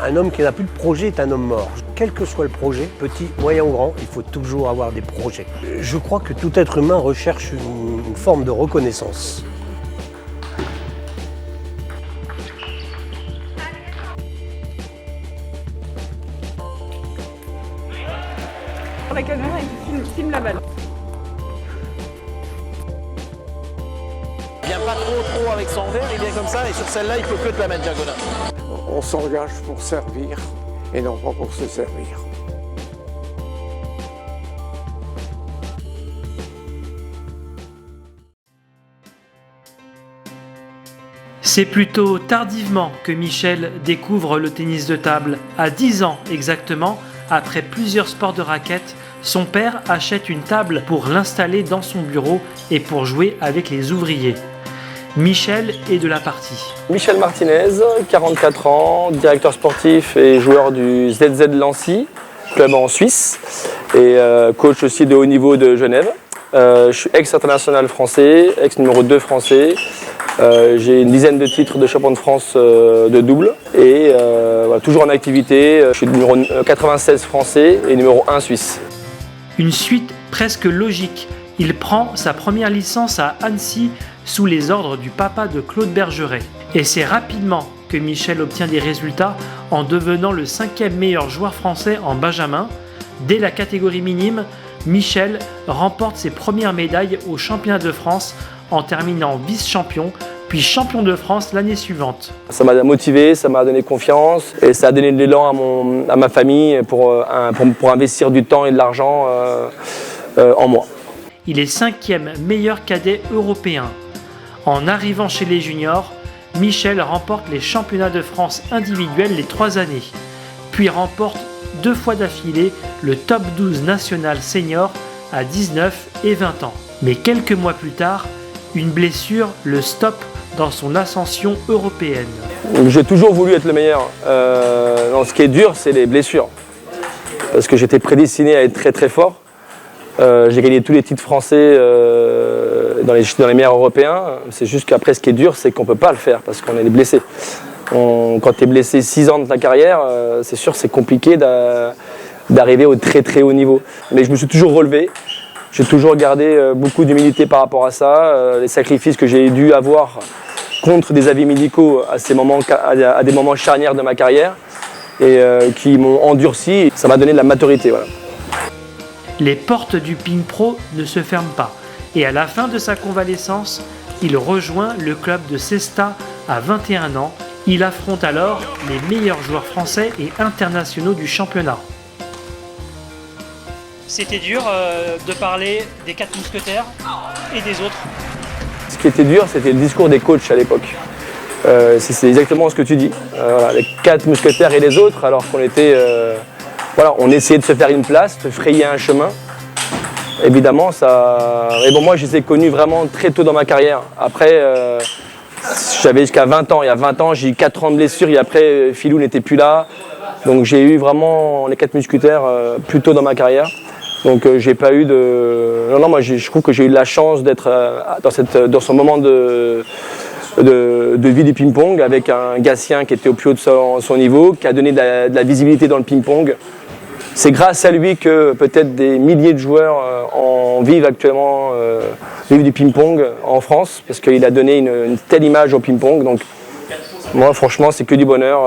Un homme qui n'a plus de projet est un homme mort. Quel que soit le projet, petit, moyen ou grand, il faut toujours avoir des projets. Je crois que tout être humain recherche une forme de reconnaissance. La caméra et filme la balle. Il vient pas trop avec son verre, il vient comme ça et sur celle-là il peut que te la mettre diagonale. On s'engage pour servir et non pas pour se servir. C'est plutôt tardivement que Michel découvre le tennis de table. À 10 ans exactement, après plusieurs sports de raquettes, son père achète une table pour l'installer dans son bureau et pour jouer avec les ouvriers. Michel est de la partie. Michel Martinez, 44 ans, directeur sportif et joueur du ZZ Lancy, club en Suisse, et coach aussi de haut niveau de Genève. Je suis ex-international français, ex-numéro 2 français. J'ai une dizaine de titres de champion de France de double et voilà, toujours en activité. Je suis numéro 96 français et numéro 1 suisse. Une suite presque logique. Il prend sa première licence à Annecy sous les ordres du papa de Claude Bergeret. Et c'est rapidement que Michel obtient des résultats en devenant le 5e meilleur joueur français en benjamin. Dès la catégorie minime, Michel remporte ses premières médailles aux championnats de France en terminant vice-champion, puis champion de France l'année suivante. Ça m'a motivé, ça m'a donné confiance et ça a donné de l'élan à ma famille pour investir du temps et de l'argent en moi. Il est 5e meilleur cadet européen. En arrivant chez les juniors, Michel remporte les championnats de France individuels les 3 années, puis remporte 2 fois d'affilée le top 12 national senior à 19 et 20 ans. Mais quelques mois plus tard, une blessure le stoppe dans son ascension européenne. J'ai toujours voulu être le meilleur. Ce qui est dur, c'est les blessures. Parce que j'étais prédestiné à être très très fort. J'ai gagné tous les titres français dans les meilleurs européens. C'est juste qu'après, ce qui est dur, c'est qu'on ne peut pas le faire parce qu'on est blessé. Quand tu es blessé 6 ans de ta carrière, c'est sûr c'est compliqué d'arriver au très très haut niveau. Mais je me suis toujours relevé. J'ai toujours gardé beaucoup d'humilité par rapport à ça. Les sacrifices que j'ai dû avoir contre des avis médicaux à des moments charnières de ma carrière et qui m'ont endurci. Ça m'a donné de la maturité. Voilà. Les portes du Ping Pro ne se ferment pas et à la fin de sa convalescence, il rejoint le club de Cesta à 21 ans. Il affronte alors les meilleurs joueurs français et internationaux du championnat. C'était dur de parler des 4 mousquetaires et des autres. Ce qui était dur, c'était le discours des coachs à l'époque. C'est exactement ce que tu dis. Voilà, les 4 mousquetaires et les autres, alors qu'on était... on essayait de se faire une place, de frayer un chemin. Évidemment, ça... Mais bon, moi, je les ai connus vraiment très tôt dans ma carrière. Après, j'avais jusqu'à 20 ans. Il y a 20 ans, j'ai eu 4 ans de blessure et après, Philou n'était plus là. Donc j'ai eu vraiment les 4 mousquetaires plus tôt dans ma carrière. Donc j'ai pas eu de... Non, moi je trouve que j'ai eu de la chance d'être dans ce moment de vie du ping-pong avec un Gatien qui était au plus haut de son niveau, qui a donné de la visibilité dans le ping-pong. C'est grâce à lui que peut-être des milliers de joueurs en vivent actuellement vivent du ping-pong en France, parce qu'il a donné une telle image au ping-pong. Donc moi franchement c'est que du bonheur,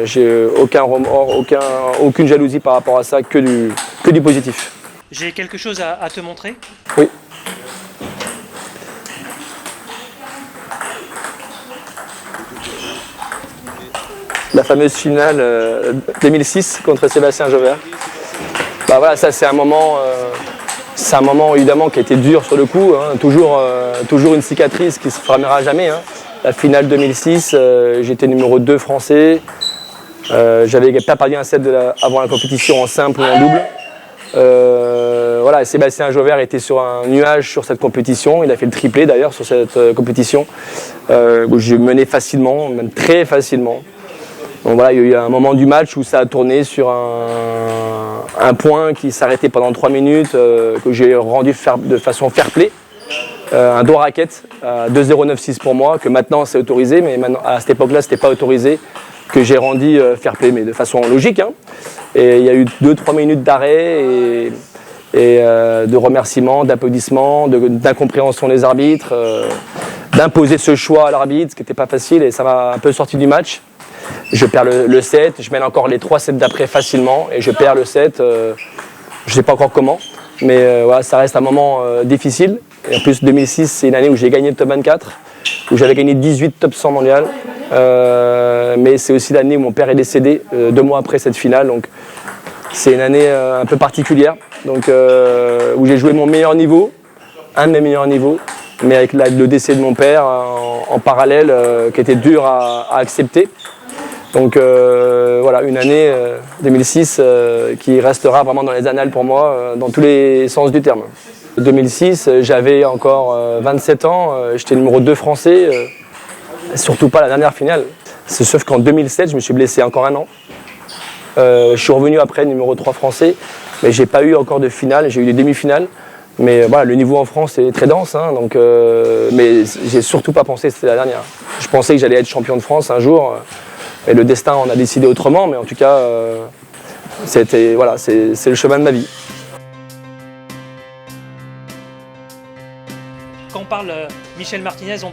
j'ai aucun remords, aucune jalousie par rapport à ça, que du positif. J'ai quelque chose à te montrer. Oui. La fameuse finale 2006 contre Sébastien Jovert. Bah voilà, ça c'est un moment évidemment qui a été dur sur le coup, hein. Toujours une cicatrice qui ne se fermera jamais. Hein. La finale 2006, j'étais numéro 2 français. J'avais pas perdu un set avant la compétition en simple ou en double. Voilà, Sébastien Jovert était sur un nuage sur cette compétition. Il a fait le triplé d'ailleurs sur cette compétition. Où je menais facilement, même très facilement. Donc voilà, il y a eu un moment du match où ça a tourné sur un point qui s'arrêtait pendant 3 minutes, que j'ai rendu de façon fair-play. Un doigt raquette à 2,096 pour moi, que maintenant c'est autorisé, mais maintenant, à cette époque-là, c'était pas autorisé. que j'ai rendu fair play, mais de façon logique. Hein. Et il y a eu 2-3 minutes d'arrêt et de remerciements, d'applaudissements, d'incompréhension des arbitres, d'imposer ce choix à l'arbitre, ce qui n'était pas facile, et ça m'a un peu sorti du match. Je perds le set, je mène encore les 3 sets d'après facilement, et je perds le set, je ne sais pas encore comment, mais voilà, ça reste un moment difficile. Et en plus, 2006, c'est une année où j'ai gagné le top 24, où j'avais gagné 18 top 100 mondial, mais c'est aussi l'année où mon père est décédé, 2 mois après cette finale, donc c'est une année un peu particulière, donc, où j'ai joué mon meilleur niveau, un de mes meilleurs niveaux, mais avec le décès de mon père en parallèle, qui était dur à accepter. Donc voilà, une année 2006 qui restera vraiment dans les annales pour moi, dans tous les sens du terme. 2006, j'avais encore 27 ans, j'étais numéro 2 français, surtout pas la dernière finale. Sauf qu'en 2007, je me suis blessé encore un an. Je suis revenu après numéro 3 français, mais j'ai pas eu encore de finale, j'ai eu des demi-finales. Mais voilà, le niveau en France est très dense, hein, donc, mais j'ai surtout pas pensé que c'était la dernière. Je pensais que j'allais être champion de France un jour, et le destin en a décidé autrement, mais en tout cas, voilà, c'est le chemin de ma vie. Quand on parle Michel Martinez, on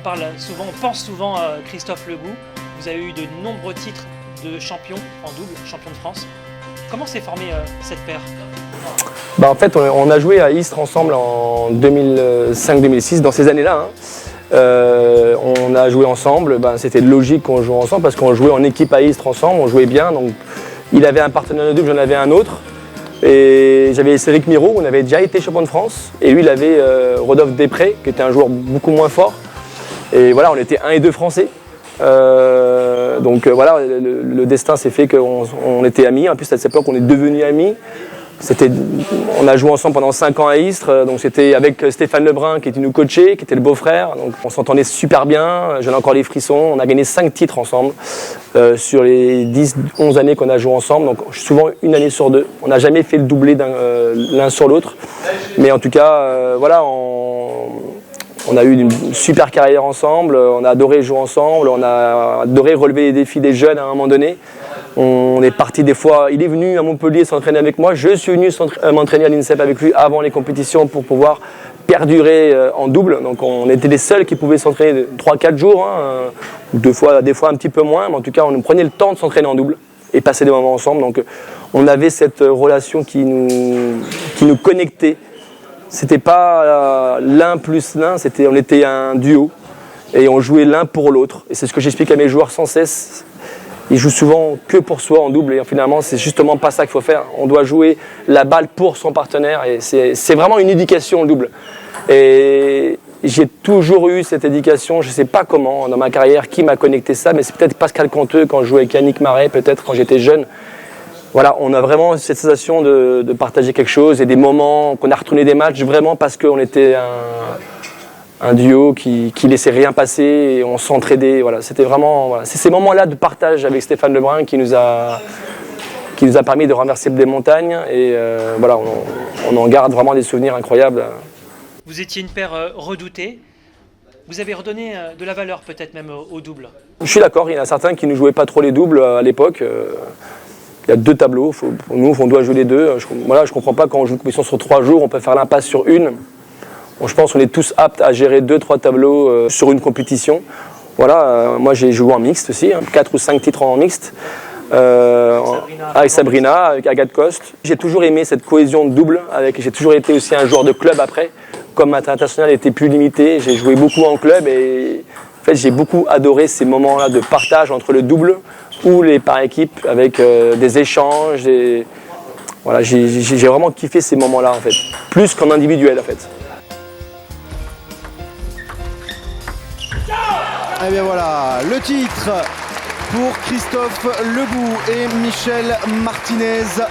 pense souvent à Christophe Legou. Vous avez eu de nombreux titres de champion en double, champion de France. Comment s'est formée cette paire ? Bah en fait, on a joué à Istres ensemble en 2005-2006, dans ces années-là. Hein. On a joué ensemble, c'était logique qu'on joue ensemble parce qu'on jouait en équipe à Istres ensemble, on jouait bien. Donc, il avait un partenaire de double, j'en avais un autre. Et j'avais Cédric Miro, on avait déjà été champion de France. Et lui, il avait Rodolphe Després, qui était un joueur beaucoup moins fort. Et voilà, on était 1 et 2 français. Donc voilà, le destin s'est fait qu'on était amis. En plus, à cette époque, on est devenus amis. On a joué ensemble pendant 5 ans à Istres, donc c'était avec Stéphane Lebrun qui était nous coaché, qui était le beau-frère, donc on s'entendait super bien, j'en ai encore les frissons, on a gagné 5 titres ensemble sur les 10-11 années qu'on a joué ensemble, donc souvent une année sur 2, on n'a jamais fait le doublé l'un sur l'autre, mais en tout cas voilà, on a eu une super carrière ensemble, on a adoré jouer ensemble, on a adoré relever les défis des jeunes à un moment donné. On est parti des fois, il est venu à Montpellier s'entraîner avec moi, je suis venu m'entraîner à l'INSEP avec lui avant les compétitions pour pouvoir perdurer en double. Donc on était les seuls qui pouvaient s'entraîner 3-4 jours, hein, des fois un petit peu moins, mais en tout cas on prenait le temps de s'entraîner en double et passer des moments ensemble. Donc on avait cette relation qui nous connectait. C'était pas l'un plus l'un, on était un duo et on jouait l'un pour l'autre. Et c'est ce que j'explique à mes joueurs sans cesse. Ils jouent souvent que pour soi en double et finalement c'est justement pas ça qu'il faut faire. On doit jouer la balle pour son partenaire et c'est vraiment une éducation en double. Et j'ai toujours eu cette éducation, je sais pas comment dans ma carrière, qui m'a connecté ça, mais c'est peut-être Pascal Conteux quand je jouais avec Yannick Marais, peut-être quand j'étais jeune. Voilà, on a vraiment cette sensation de partager quelque chose et des moments qu'on a retourné des matchs vraiment parce qu'on était un duo qui laissait rien passer et on s'entraidait. Voilà, c'était vraiment, voilà. C'est ces moments-là de partage avec Stéphane Lebrun qui nous a permis de renverser des montagnes et voilà, on en garde vraiment des souvenirs incroyables. Vous étiez une paire redoutée. Vous avez redonné de la valeur peut-être même au double. Je suis d'accord, il y en a certains qui ne jouaient pas trop les doubles à l'époque. Il y a 2 tableaux, nous on doit jouer les 2. Je ne comprends pas quand on joue une compétition sur 3 jours, on peut faire l'impasse sur une. Bon, je pense qu'on est tous aptes à gérer 2-3 tableaux sur une compétition. Voilà, moi j'ai joué en mixte aussi, 4 ou 5 titres en mixte. Avec Sabrina, avec Agathe Coste. J'ai toujours aimé cette cohésion de double, j'ai toujours été aussi un joueur de club après. Comme ma internationale était plus limitée, j'ai joué beaucoup en club et en fait, j'ai beaucoup adoré ces moments-là de partage entre le double ou les par équipe avec des échanges. Voilà, j'ai vraiment kiffé ces moments-là en fait, plus qu'en individuel en fait. Et bien voilà, le titre pour Christophe Legou et Michel Martinez.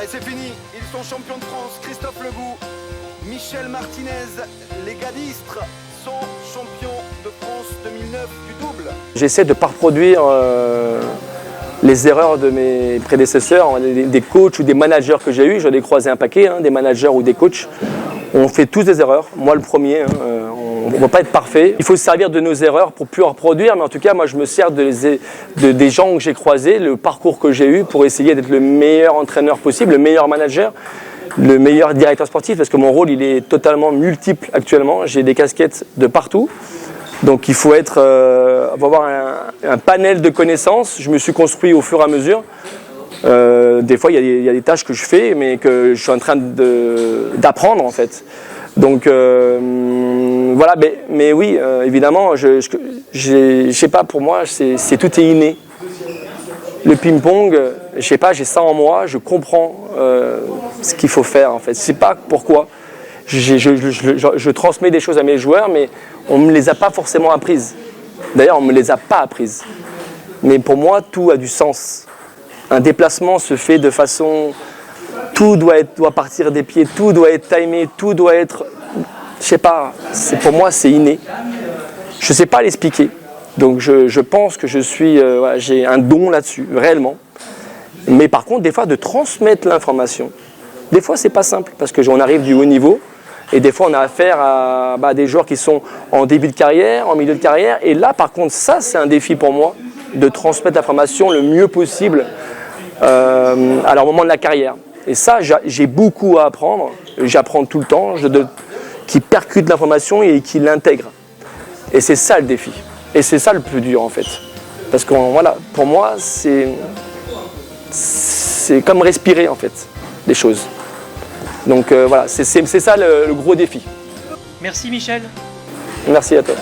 Et c'est fini, ils sont champions de France, Christophe Legou, Michel Martinez, les gars d'Istres sont champions de France 2009 du double. J'essaie de ne pas reproduire les erreurs de mes prédécesseurs, des coachs ou des managers que j'ai eus. J'en ai croisé un paquet, des managers ou des coachs. On fait tous des erreurs, moi le premier. on ne va pas être parfait. Il faut se servir de nos erreurs pour plus en reproduire, mais en tout cas, moi, je me sers des gens que j'ai croisés, le parcours que j'ai eu pour essayer d'être le meilleur entraîneur possible, le meilleur manager, le meilleur directeur sportif, parce que mon rôle, il est totalement multiple actuellement. J'ai des casquettes de partout. Donc il faut avoir un panel de connaissances. Je me suis construit au fur et à mesure. Des fois, il y a des tâches que je fais, mais que je suis en train d'apprendre en fait. Donc voilà, mais oui, évidemment, je sais pas, pour moi, tout est inné. Le ping-pong, je sais pas, j'ai ça en moi, je comprends ce qu'il faut faire en fait. Je sais pas pourquoi. Je transmets des choses à mes joueurs, mais on ne me les a pas forcément apprises. D'ailleurs, on ne me les a pas apprises. Mais pour moi, tout a du sens. Un déplacement se fait de façon... Tout doit partir des pieds, tout doit être timé, tout doit être... Je sais pas, pour moi, c'est inné. Je ne sais pas l'expliquer. Donc je pense que j'ai un don là-dessus, réellement. Mais par contre, des fois, de transmettre l'information, des fois, c'est pas simple, parce qu'on arrive du haut niveau, et des fois, on a affaire à des joueurs qui sont en début de carrière, en milieu de carrière, et là, par contre, ça, c'est un défi pour moi, de transmettre l'information le mieux possible à leur moment de la carrière. Et ça, j'ai beaucoup à apprendre, j'apprends tout le temps, qui percute l'information et qui l'intègre. Et c'est ça le défi. Et c'est ça le plus dur, en fait. Parce que, voilà, pour moi, c'est comme respirer, en fait, des choses. Donc voilà, c'est ça le gros défi. Merci Michel. Merci à toi.